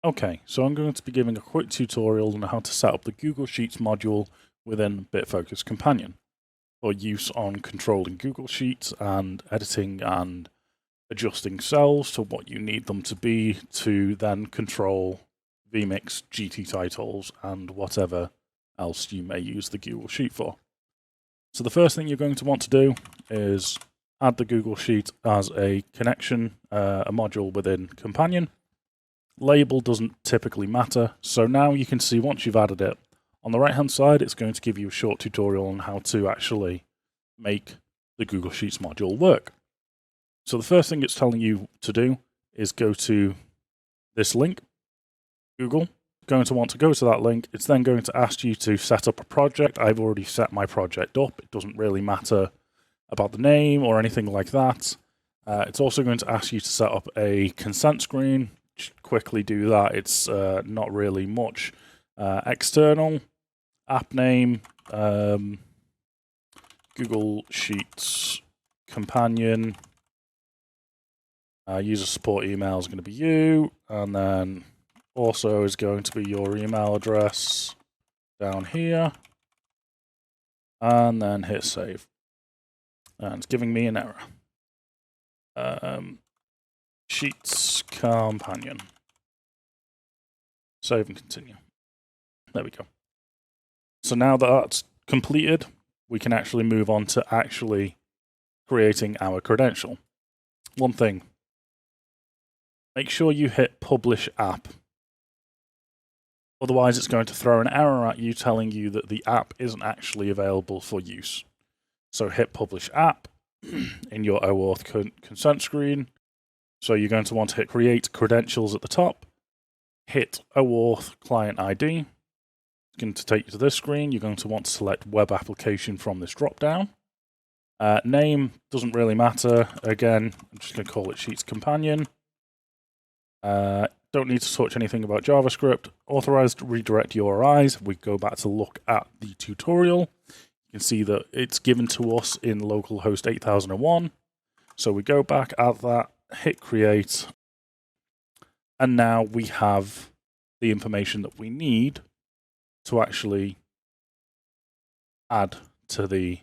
Okay, so I'm going to be giving a quick tutorial on how to set up the Google Sheets module within Bitfocus Companion for use on controlling Google Sheets and editing and adjusting cells to what you need them to be to then control vMix, GT titles, and whatever else you may use the Google Sheet for. So the first thing you're going to want to do is add the Google Sheet as a connection, a module within Companion. Label doesn't typically matter, so now you can see once you've added it, on the right hand side it's going to give you a short tutorial on how to actually make the Google Sheets module work. So the first thing it's telling you to do is go to this link, Google. Going to want to go to that link. It's then going to ask you to set up a project. I've already set my project up. It doesn't really matter about the name or anything like that. It's also going to ask you to set up a consent screen. Quickly do that. It's not really much. External, app name, Google Sheets Companion, user support email is going to be you, and then also is going to be your email address down here, and then hit save. And it's giving me an error. Sheets Companion. Save and continue. There we go. So now that that's completed, we can actually move on to actually creating our credential. One thing, make sure you hit Publish App. Otherwise, it's going to throw an error at you telling you that the app isn't actually available for use. So hit Publish App in your OAuth consent screen. So you're going to want to hit Create Credentials at the top. Hit OAuth Client ID. It's going to take you to this screen. You're going to want to select Web Application from this drop-down. Name doesn't really matter. Again, I'm just going to call it Sheets Companion. Don't need to touch anything about JavaScript. Authorized redirect URIs. We go back to look at the tutorial. You can see that it's given to us in localhost 8001. So we go back, add that, hit create, and now we have the information that we need to actually add to the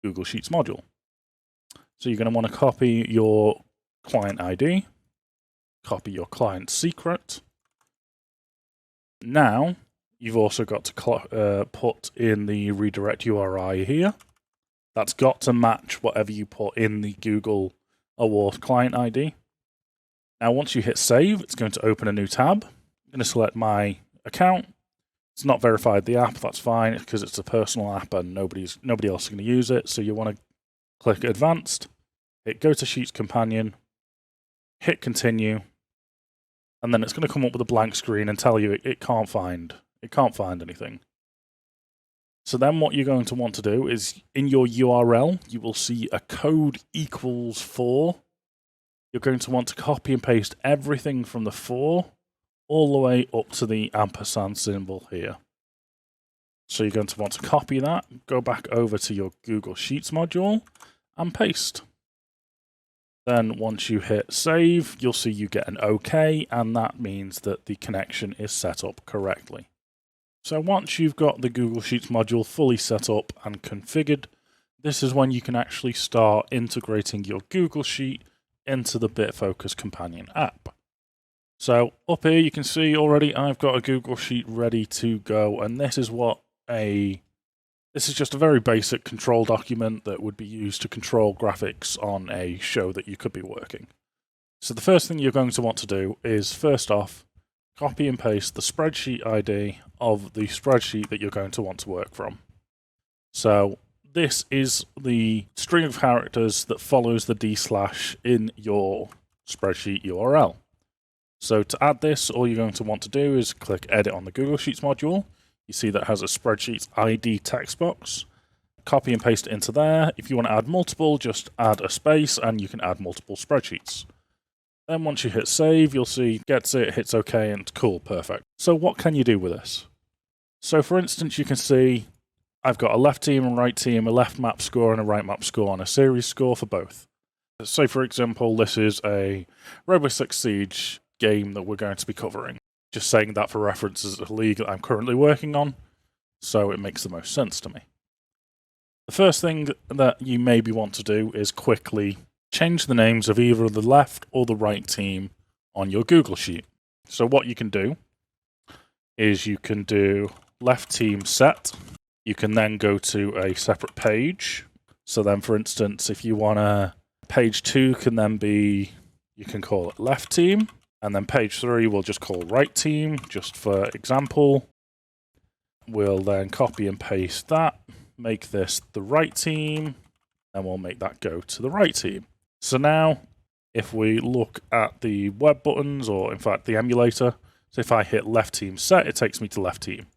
Google Sheets module. So you're going to want to copy your client ID, copy your client secret. Now, you've also got to put in the redirect URI here. That's got to match whatever you put in the Google OAuth client ID. Now, once you hit save, it's going to open a new tab. I'm going to select my account. It's not verified the app, that's fine, because it's a personal app and nobody else is going to use it. So you want to click Advanced, hit Go to Sheets Companion, hit Continue, and then it's going to come up with a blank screen and tell you it can't find anything. So then what you're going to want to do is in your URL, you will see a code equals 4. You're going to want to copy and paste everything from the 4 all the way up to the ampersand symbol here. So you're going to want to copy that, go back over to your Google Sheets module and paste. Then once you hit save, you'll see you get an OK, and that means that the connection is set up correctly. So once you've got the Google Sheets module fully set up and configured, this is when you can actually start integrating your Google Sheet into the Bitfocus Companion app. So up here you can see already I've got a Google Sheet ready to go, and this is just a very basic control document that would be used to control graphics on a show that you could be working. So the first thing you're going to want to do is, first off, copy and paste the spreadsheet ID of the spreadsheet that you're going to want to work from. So this is the string of characters that follows the d/ in your spreadsheet URL. So to add this, all you're going to want to do is click Edit on the Google Sheets module. You see that has a Spreadsheets ID text box. Copy and paste it into there. If you want to add multiple, just add a space and you can add multiple spreadsheets. Then once you hit save, you'll see gets it, hits OK, and cool, perfect. So what can you do with this? So for instance, you can see I've got a left team and right team, a left map score and a right map score, and a series score for both. So for example, this is a Rainbow Six Siege game that we're going to be covering. Just saying that for reference is a league that I'm currently working on, so it makes the most sense to me. The first thing that you maybe want to do is quickly change the names of either the left or the right team on your Google Sheet. So what you can do is you can do left team set. You can then go to a separate page. So then, for instance, if you want to, page 2 can then be, you can call it left team. And then page 3 we'll just call right team, just for example. We'll then copy and paste that, make this the right team, and we'll make that go to the right team. So now, if we look at the web buttons, or in fact the emulator, so if I hit left team set, it takes me to left team.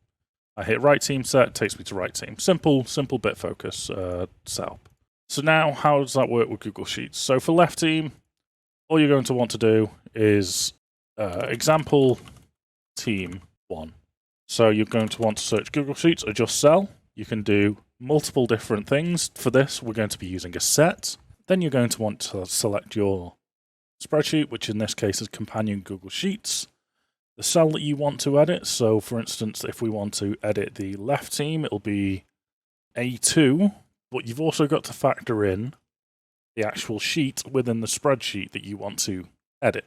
I hit right team set, it takes me to right team. Simple Bitfocus setup. So now, how does that work with Google Sheets? So for left team, all you're going to want to do is example team 1. So you're going to want to search Google Sheets, adjust cell. You can do multiple different things. For this, we're going to be using a set. Then you're going to want to select your spreadsheet, which in this case is Companion Google Sheets. The cell that you want to edit. So for instance, if we want to edit the left team, it'll be A2, but you've also got to factor in the actual sheet within the spreadsheet that you want to edit.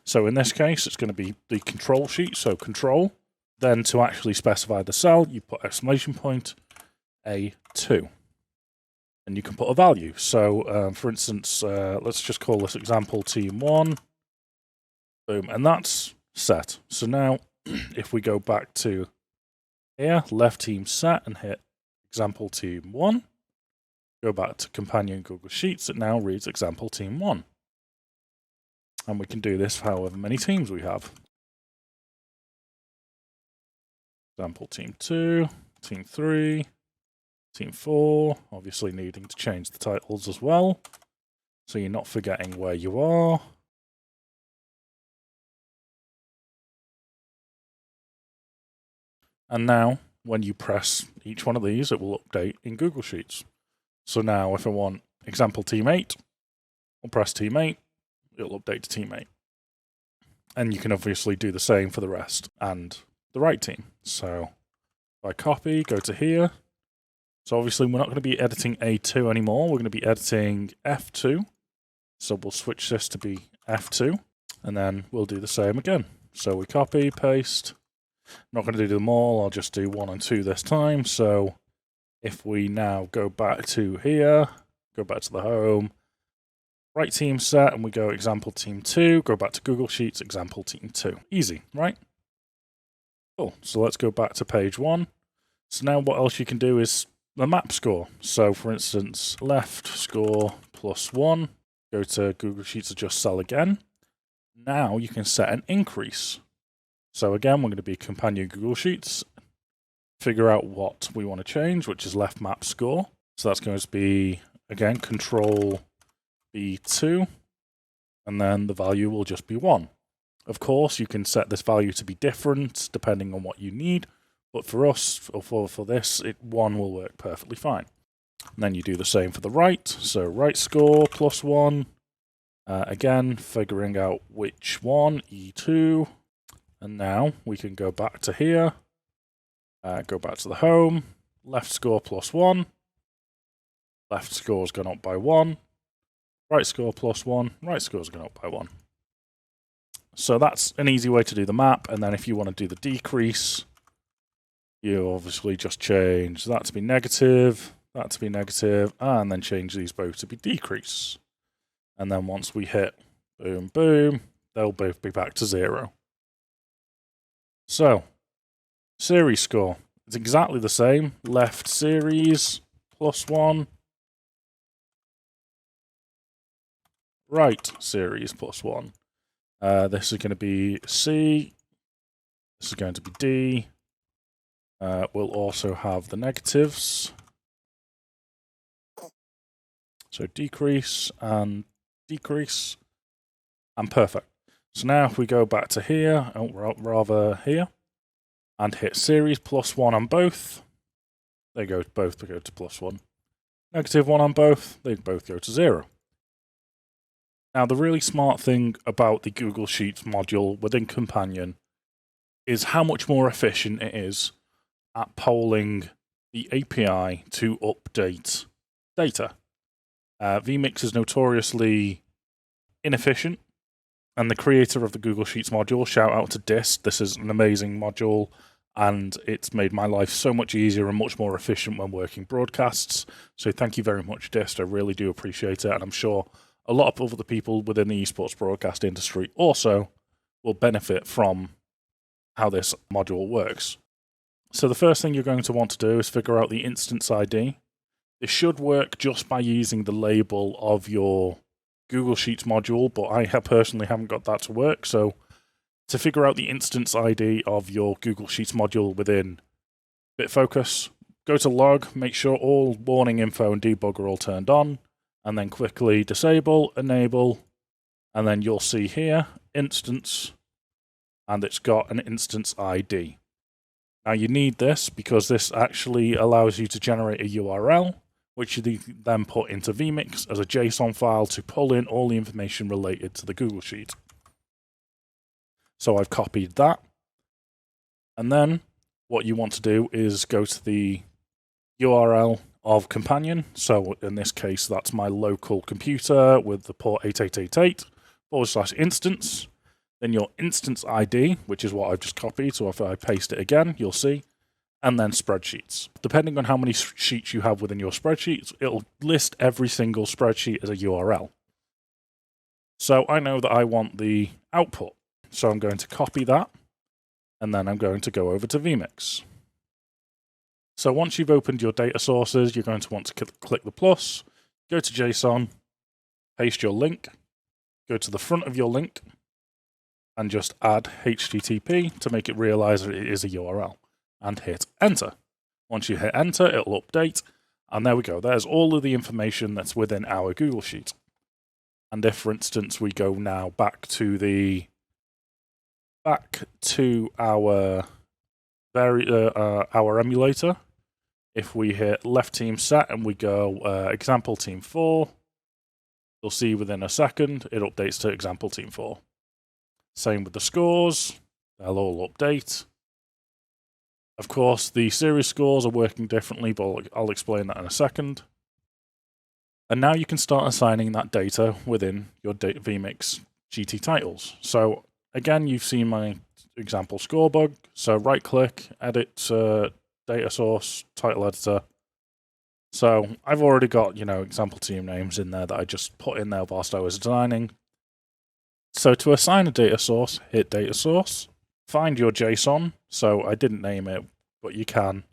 So in this case, it's going to be the control sheet, so control. Then to actually specify the cell, you put exclamation point A2. And you can put a value. So for instance, let's just call this example team 1. Boom, and that's set. So now, if we go back to here, left team set, and hit example team 1, go back to Companion Google Sheets, it now reads example team 1. And we can do this for however many teams we have. Example team 2, team 3, team 4, obviously needing to change the titles as well, so you're not forgetting where you are. And now, when you press each one of these, it will update in Google Sheets. So now, if I want example team 8, I'll press team 8, it'll update to team 8. And you can obviously do the same for the rest and the right team. So, if I copy, go to here. So obviously, we're not going to be editing A2 anymore. We're going to be editing F2. So we'll switch this to be F2. And then we'll do the same again. So we copy, paste. I'm not going to do them all, I'll just do 1 and 2 this time. So if we now go back to here, go back to the home, right team set, and we go example team 2, go back to Google Sheets, example team 2. Easy, right? Cool, so let's go back to page 1. So now what else you can do is the map score. So for instance, left score +1, go to Google Sheets, adjust cell again. Now you can set an increase. So again, we're going to be Companion Google Sheets, figure out what we want to change, which is left map score. So that's going to be, again, control B2, and then the value will just be 1. Of course, you can set this value to be different depending on what you need, but for us, or for this, 1 will work perfectly fine. And then you do the same for the right, so right score +1, again, figuring out which one, E2. And now we can go back to here, go back to the home, left score +1, left score's gone up by 1, right score +1, right score's gone up by 1. So that's an easy way to do the map, and then if you want to do the decrease, you obviously just change that to be negative, that to be negative, and then change these both to be decrease. And then once we hit boom, boom, they'll both be back to 0. So, series score. It's exactly the same. Left series +1. Right series +1. This is going to be C. This is going to be D. We'll also have the negatives. So decrease and decrease. And perfect. So now if we go back to here, rather here, and hit series +1 on both, they both go to +1. -1 on both, they both go to 0. Now, the really smart thing about the Google Sheets module within Companion is how much more efficient it is at polling the API to update data. vMix is notoriously inefficient, and the creator of the Google Sheets module, shout out to Dist. This is an amazing module, and it's made my life so much easier and much more efficient when working broadcasts. So thank you very much, Dist. I really do appreciate it, and I'm sure a lot of other people within the esports broadcast industry also will benefit from how this module works. So the first thing you're going to want to do is figure out the instance ID. This should work just by using the label of your Google Sheets module, but I personally haven't got that to work. So to figure out the instance ID of your Google Sheets module within Bitfocus, go to log, make sure all warning info and debug are all turned on, and then quickly disable, enable, and then you'll see here, instance, and it's got an instance ID. Now you need this because this actually allows you to generate a URL, which you then put into vMix as a JSON file to pull in all the information related to the Google Sheet. So I've copied that. And then what you want to do is go to the URL of Companion. So in this case, that's my local computer with the port 8888/instance. Then your instance ID, which is what I've just copied. So if I paste it again, you'll see. And then spreadsheets. Depending on how many sheets you have within your spreadsheets, it'll list every single spreadsheet as a URL. So I know that I want the output. So I'm going to copy that, and then I'm going to go over to vMix. So once you've opened your data sources, you're going to want to click the plus, go to JSON, paste your link, go to the front of your link, and just add HTTP to make it realize that it is a URL. And hit enter. Once you hit enter, it'll update. And there we go. There's all of the information that's within our Google Sheet. And if, for instance, we go now back to our emulator, if we hit left team set and we go example team 4, you'll see within a second it updates to example team 4. Same with the scores. They'll all update. Of course, the series scores are working differently, but I'll explain that in a second. And now you can start assigning that data within your vMix GT titles. So again, you've seen my example score bug. So right-click, edit data source, title editor. So I've already got, example team names in there that I just put in there whilst I was designing. So to assign a data source, hit data source. Find your JSON. So I didn't name it, but you can.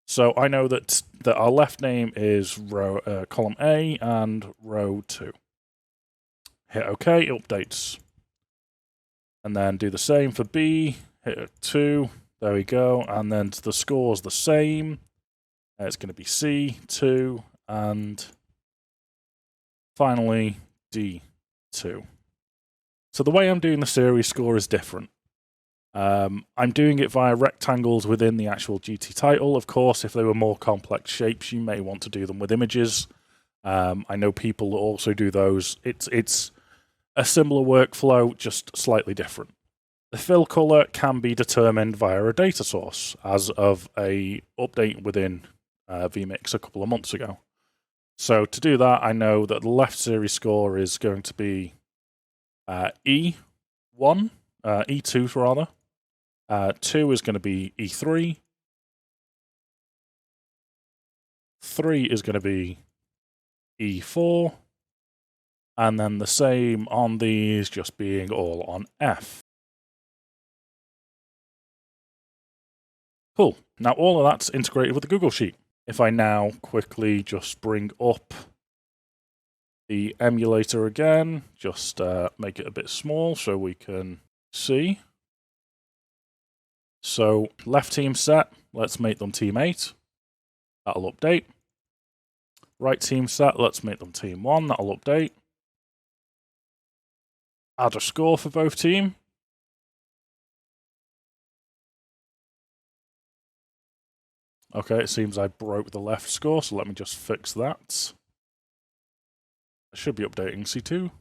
So I know that our left name is column A and row 2. Hit OK, it updates. And then do the same for B. Hit 2. There we go. And then the score's the same. It's going to be C, 2, and finally D2. So the way I'm doing the series score is different. I'm doing it via rectangles within the actual GT title. Of course, if they were more complex shapes, you may want to do them with images. I know people also do those. It's a similar workflow, just slightly different. The fill color can be determined via a data source as of a update within vMix a couple of months ago. So to do that, I know that the left series score is going to be E2 rather. 2 is going to be E3. 3 is going to be E4. And then the same on these just being all on F. Cool. Now all of that's integrated with the Google Sheet. If I now quickly just bring up the emulator again, just make it a bit small so we can see. So left team set, let's make them team 8. That'll update. Right team set, let's make them team 1. That'll update. Add a score for both team. Okay, it seems I broke the left score, so let me just fix that. I should be updating C2.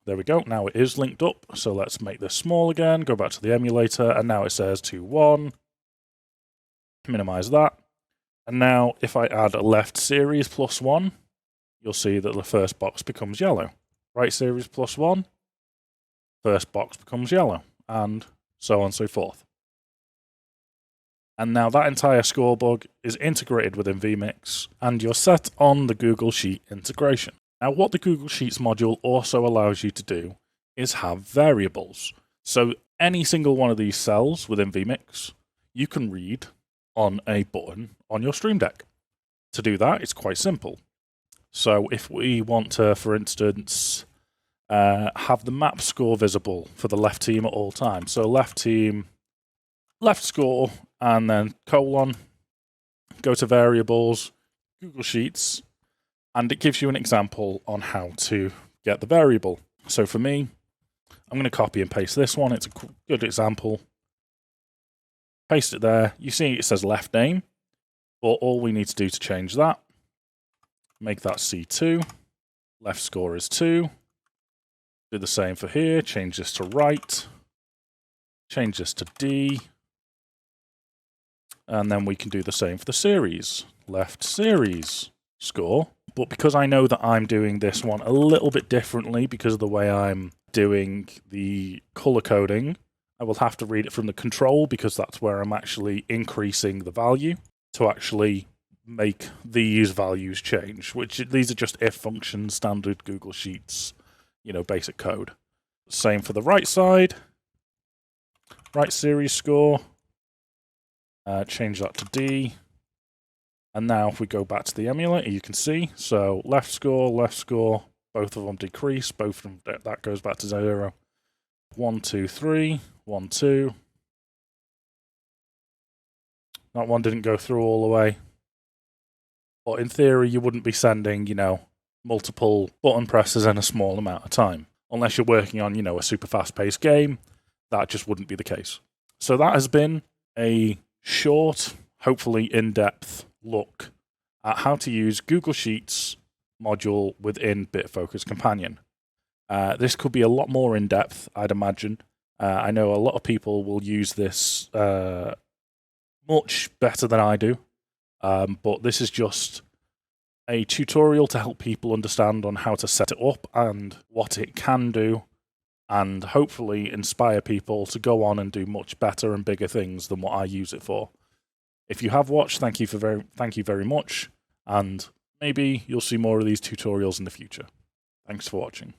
There we go. Now it is linked up. So let's make this small again. Go back to the emulator. And now it says 2, 1. Minimize that. And now if I add a left series plus 1, you'll see that the first box becomes yellow. Right series plus 1, first box becomes yellow. And so on and so forth. And now that entire score bug is integrated within vMix, and you're set on the Google Sheet integration. Now, what the Google Sheets module also allows you to do is have variables. So any single one of these cells within vMix, you can read on a button on your Stream Deck. To do that, it's quite simple. So if we want to, for instance, have the map score visible for the left team at all times. So left team, left score, and then colon, go to variables, Google Sheets, and it gives you an example on how to get the variable. So for me, I'm going to copy and paste this one. It's a good example. Paste it there. You see it says left name, but all we need to do to change that, make that C2, left score is 2, do the same for here, change this to right, change this to D, and then we can do the same for the series. Left series score. But because I know that I'm doing this one a little bit differently because of the way I'm doing the color coding, I will have to read it from the control because that's where I'm actually increasing the value to actually make these values change, which these are just if functions, standard Google Sheets, basic code. Same for the right side. Right series score. Change that to D. And now if we go back to the emulator, you can see, so left score, both of them decrease, both of them, that goes back to 0. 1, 2, 3, 1, 2. That one didn't go through all the way. But in theory, you wouldn't be sending, multiple button presses in a small amount of time. Unless you're working on, a super fast-paced game, that just wouldn't be the case. So that has been a short, hopefully in-depth look at how to use Google Sheets module within Bitfocus Companion. This could be a lot more in-depth, I'd imagine. I know a lot of people will use this much better than I do, but this is just a tutorial to help people understand on how to set it up and what it can do, and hopefully inspire people to go on and do much better and bigger things than what I use it for. If you have watched, thank you very much, and maybe you'll see more of these tutorials in the future. Thanks for watching.